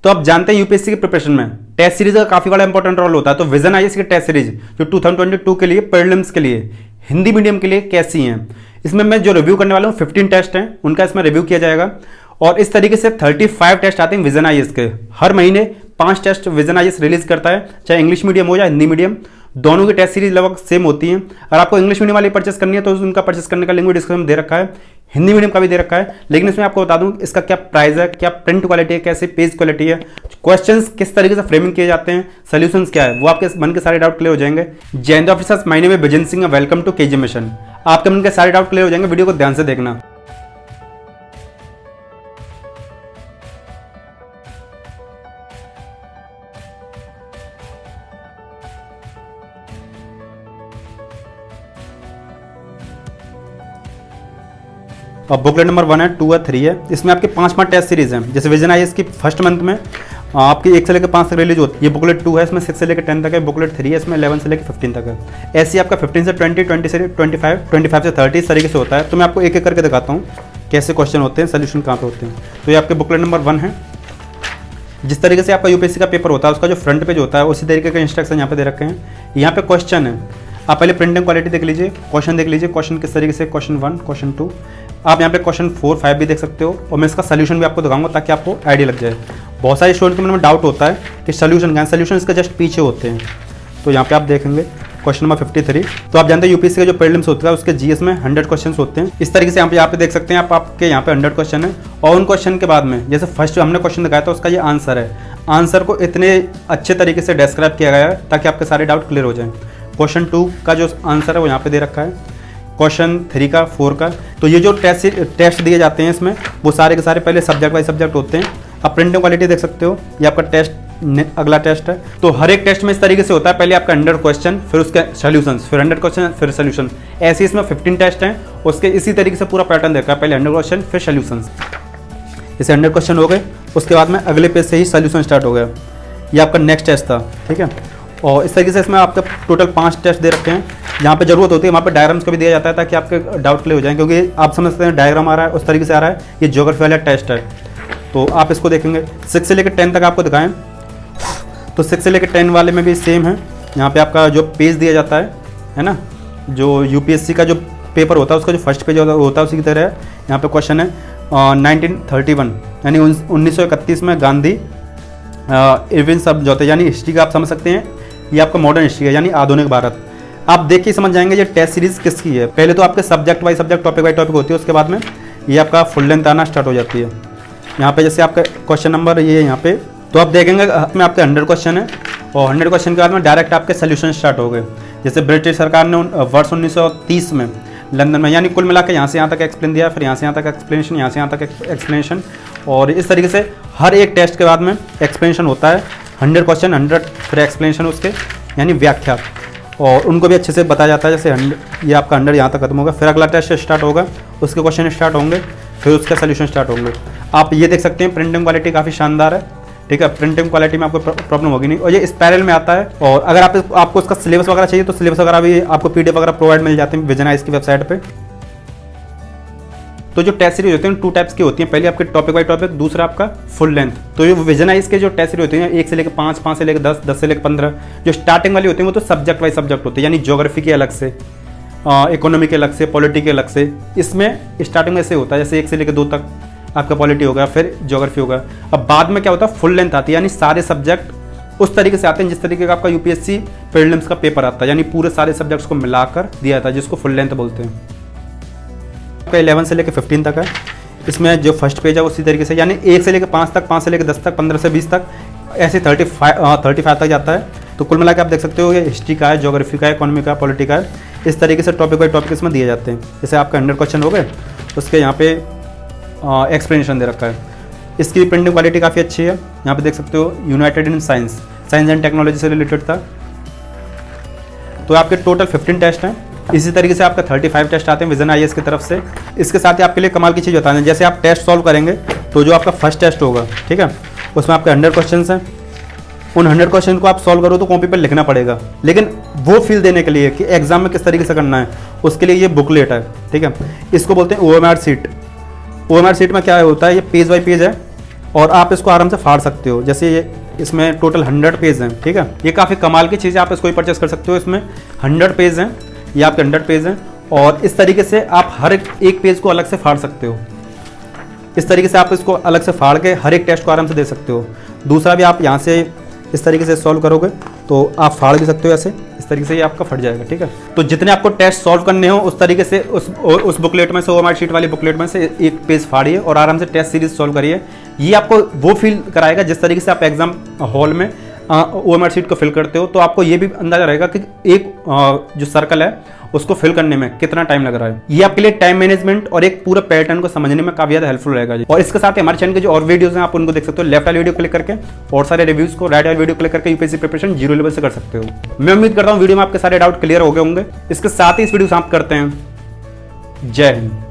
तो आप जानते हैं यूपीएससी की प्रिपरेशन में टेस्ट सीरीज का काफी बड़ा इंपॉर्टेंट रोल होता है। तो विजन आईएएस की टेस्ट सीरीज जो 2022 के लिए प्रीलिम्स के लिए हिंदी मीडियम के लिए कैसी हैं, इसमें मैं जो रिव्यू करने वाला हूँ 15 टेस्ट हैं, उनका इसमें रिव्यू किया जाएगा। और इस तरीके से 35 टेस्ट आते हैं विजन आईएएस के। हर महीने 5 टेस्ट विजन आईएएस रिलीज करता है, चाहे इंग्लिश मीडियम हो या हिंदी मीडियम, दोनों की टेस्ट सीरीज लगभग सेम होती हैं। अगर आपको इंग्लिश मीडियम वाली परचेस करनी है तो उनका परचेस करने का लिंक भी डिस्क्रिप्शन में दे रखा है, हिंदी मीडियम का भी दे रखा है। लेकिन इसमें आपको बता दूं इसका क्या प्राइस है, क्या प्रिंट क्वालिटी है, कैसे पेज क्वालिटी है, क्वेश्चंस किस तरीके से फ्रेमिंग किए जाते हैं, सॉल्यूशंस क्या है, वो आपके मन के सारे डाउट क्लियर हो जाएंगे। Jai Hind officers, my name is Vijan Singh, welcome to KG mission. आपके मन के सारे डाउट क्लियर हो जाएंगे, वीडियो को ध्यान से देखना। अब बुकलेट नंबर 1 है, 2 है, 3 है। इसमें आपके 5 टेस्ट सीरीज हैं। जैसे विजन आईएएस की फर्स्ट मंथ में आपकी 1 से लेकर 5 तक रिलीज होती है, ये बुकलेट 2 है, इसमें 6 से लेकर 10 तक है। बुकलेट 3 है, इसमें 11 से लेकर 15 तक है। ऐसे आपका 15 से 20, 20 से 25, 25 से 30 इस तरीके से होता है। तो मैं आपको एक एक करके दिखाता हूँ कैसे क्वेश्चन होते हैं, सोल्यूशन कहाँ पे होते हैं। तो ये आपके बुकलेट नंबर 1 है। जिस तरीके से आपका यूपीएससी का पेपर होता है उसका जो फ्रंट पेज होता है उसी तरीके के इंस्ट्रक्शन यहाँ पे दे रखे हैं। यहाँ पे क्वेश्चन है, आप पहले प्रिंटिंग क्वालिटी देख लीजिए, क्वेश्चन देख लीजिए, क्वेश्चन किस तरीके से, क्वेश्चन 1, क्वेश्चन 2, आप यहाँ पे क्वेश्चन 4, 5 भी देख सकते हो। और मैं इसका सोल्यूशन भी आपको दिखाऊंगा ताकि आपको आइडिया लग जाए। बहुत सारे स्टूडेंट के मन में डाउट होता है कि सोल्यूशन क्या है, सोल्यूशन इसका जस्ट पीछे होते हैं। तो यहाँ पे आप देखेंगे क्वेश्चन नंबर 53। तो आप जानते हैं यूपीएससी का जो प्रीलिम्स होता है उसके जीएस में 100 क्वेश्चन होते हैं। इस तरीके से यहाँ पे देख सकते हैं आपके यहाँ पे 100 क्वेश्चन है। और उन क्वेश्चन के बाद में जैसे फर्स्ट हमने क्वेश्चन दिखाया था उसका ये आंसर है, आंसर को इतने अच्छे तरीके से डिस्क्राइब किया गया है ताकि आपके सारे डाउट क्लियर हो जाएं। क्वेश्चन 2 का जो आंसर है वो यहाँ पे दे रखा है, क्वेश्चन 3 का, 4 का। तो ये जो टेस्ट दिए जाते हैं इसमें वो सारे के सारे पहले सब्जेक्ट वाइज सब्जेक्ट होते हैं। आप प्रिंटिंग क्वालिटी देख सकते हो, ये आपका टेस्ट अगला टेस्ट है। तो हर एक टेस्ट में इस तरीके से होता है, पहले आपका 100 क्वेश्चन, फिर उसके सॉल्यूशंस, फिर 100 क्वेश्चन, फिर सॉल्यूशन। ऐसे इसमें 15 टेस्ट हैं, उसके इसी तरीके से पूरा पैटर्न देखा है, पहले 100 क्वेश्चन फिर सॉल्यूशंस। जैसे 100 क्वेश्चन हो गए उसके बाद में अगले पेज से ही सॉल्यूशन स्टार्ट हो गया। ये आपका नेक्स्ट टेस्ट था, ठीक है। और इस तरीके से इसमें आपके टोटल 5 टेस्ट दे रखे हैं। जहाँ पे जरूरत होती है वहाँ पे डायग्राम्स का भी दिया जाता है ताकि आपके डाउट क्लियर हो जाए, क्योंकि आप समझते हैं डायग्राम आ रहा है उस तरीके से आ रहा है, ये ज्योग्राफी वाला टेस्ट है। तो आप इसको देखेंगे 6 से लेकर 10 तक आपको दिखाएं। तो 6 से लेकर 10 वाले में भी सेम है। यहाँ पे आपका जो पेज दिया जाता है ना, जो यूपीएससी का जो पेपर होता है उसका जो फर्स्ट पेज होता है उसी की तरह है। यहाँ पे क्वेश्चन है 1931 यानी 1931 में गांधी इरविन समझौते, यानी हिस्ट्री का आप समझ सकते हैं, ये आपका मॉडर्न हिस्ट्री है यानी आधुनिक भारत। आप देख के समझ जाएंगे ये टेस्ट सीरीज किसकी है। पहले तो आपके subject wise subject, topic wise topic होती है, उसके बाद में ये आपका फुल लेंथ आना स्टार्ट हो जाती है। यहाँ पे जैसे आपका क्वेश्चन नंबर ये है यहाँ पे, तो आप देखेंगे में आपके 100 क्वेश्चन है और 100 क्वेश्चन के बाद में डायरेक्ट आपके सोल्यूशन स्टार्ट हो गए। जैसे ब्रिटिश सरकार ने वर्ष 1930 में लंदन में, यानी कुल मिला के यहाँ से यहाँ तक एक्सप्लेन दिया, फिर यहाँ से यहाँ तक एक्सप्लेनेशन, यहाँ से यहाँ तक एक्सप्लेनेशन। और इस तरीके से हर एक टेस्ट के बाद में एक्सप्लेनेशन होता है। 100 क्वेश्चन 100 फिर एक्सप्लेनेशन उसके, यानी व्याख्या, और उनको भी अच्छे से बताया जाता है। जैसे 100 ये आपका 100 यहाँ तक खत्म होगा, फिर अगला टेस्ट स्टार्ट होगा, उसके क्वेश्चन स्टार्ट होंगे, फिर उसका सोल्यूशन स्टार्ट होंगे। आप ये देख सकते हैं प्रिंटिंग क्वालिटी काफ़ी शानदार है, ठीक है। प्रिंटिंग क्वालिटी में आपको प्रॉब्लम होगी नहीं। और ये स्पाइरल में आता है। और अगर आपको उसका सिलेबस वगैरह चाहिए तो सिलेबस वगैरह भी आपको पीडीएफ वगैरह प्रोवाइड मिल जाते हैं विजन आईएएस की वेबसाइट पे। तो जो टेस्ट सीरीज होती है 2 टाइप्स की होती हैं, पहले आपके टॉपिक बाई टॉपिक, दूसरा आपका फुल लेंथ। तो ये विजन आईएएस के जो टेस्ट सीरीज होती हैं 1 से लेकर 5, 5 से लेकर 10, 10 से लेकर 15, जो स्टार्टिंग वाली होती है वो तो सब्जेक्ट वाइज सब्जेक्ट होते हैं, यानी ज्योग्राफी के अलग से, इकोनॉमी के अलग से, पॉलिटी के अलग से। इसमें स्टार्टिंग में ऐसे होता है जैसे 1 से लेकर 2 तक आपका पॉलिटी होगा, फिर ज्योग्राफी होगा। अब बाद में क्या होता है, फुल लेंथ आती है, यानी सारे सब्जेक्ट उस तरीके से आते हैं जिस तरीके का आपका यूपीएससी प्रीलिम्स का पेपर आता है, यानी पूरे सारे सब्जेक्ट्स को मिलाकर दिया जाता है, जिसको फुल लेंथ बोलते हैं। आपका 11 से लेकर 15 तक है। इसमें जो फर्स्ट पेज है उसी तरीके से, यानी 1 से लेकर 5 तक, 5 से लेकर 10 तक, 15 से 20 तक, ऐसे 35 तक जाता है। तो कुल मिला के आप देख सकते हो ये हिस्ट्री का है, ज्योग्राफी का है, इकोनॉमी का, पॉलिटी का है। इस तरीके से टॉपिक बाई टॉपिक इसमें दिए जाते हैं। जैसे आपका 100 क्वेश्चन हो गए, उसके यहाँ पे एक्सप्लेनेशन दे रखा है। इसकी प्रिंटिंग क्वालिटी काफ़ी अच्छी है। यहाँ पे देख सकते हो United in science and technology से रिलेटेड था। तो आपके टोटल 15 टेस्ट हैं। इसी तरीके से आपका 35 टेस्ट आते हैं विजन आईएएस की तरफ से। इसके साथ ही आपके लिए कमाल की चीज़ बताना है, जैसे आप टेस्ट सॉल्व करेंगे तो जो आपका फर्स्ट टेस्ट होगा, ठीक है, उसमें आपके 100 क्वेश्चन हैं। उन 100 क्वेश्चन को आप सॉल्व करो तो कॉपी पर लिखना पड़ेगा, लेकिन वो फील देने के लिए कि एग्जाम में किस तरीके से करना है उसके लिए ये बुकलेट है, ठीक है। इसको बोलते हैं ओएमआर सीट। ओएमआर सीट में क्या होता है, ये पेज बाई पेज है, और आप इसको आराम से फाड़ सकते हो। जैसे ये इसमें टोटल 100 पेज हैं, ठीक है। ये काफ़ी कमाल की चीज़ है, आप इसको भी परचेस कर सकते हो। इसमें 100 पेज हैं, ये आपके 100 पेज हैं और इस तरीके से आप हर एक पेज को अलग से फाड़ सकते हो। इस तरीके से आप इसको अलग से फाड़ के हर एक टेस्ट को आराम से दे सकते हो। दूसरा भी आप यहाँ से इस तरीके से सॉल्व करोगे तो आप फाड़ भी सकते हो ऐसे, इस तरीके से ये आपका फट जाएगा, ठीक है। तो जितने आपको टेस्ट सॉल्व करने हो उस तरीके से उस बुकलेट में से, OMR शीट वाली बुकलेट में से एक पेज फाड़िए और आराम से टेस्ट सीरीज सॉल्व करिए। ये आपको वो फील कराएगा जिस तरीके से आप एग्जाम हॉल में OMR शीट को फिल करते हो, तो आपको ये भी अंदाजा रहेगा कि एक जो सर्कल है उसको फिल करने में कितना टाइम लग रहा है। ये आपके लिए टाइम मैनेजमेंट और एक पूरा पैटर्न को समझने में काफी ज्यादा हेल्पफुल रहेगा जी। और इसके साथ ही हमारे चैनल के जो और वीडियोस हैं आप उनको देख सकते हो। लेफ्ट वाली वीडियो क्लिक करके और सारे रिव्यूज को, राइट वाली वीडियो क्लिक करके यूपीएससी प्रिपरेशन 0 लेवल से कर सकते हो। मैं उम्मीद करता हूँ वीडियो में आपके सारे डाउट क्लियर हो गए होंगे। इसके साथ ही इस वीडियो को समाप्त करते हैं। जय हिंद।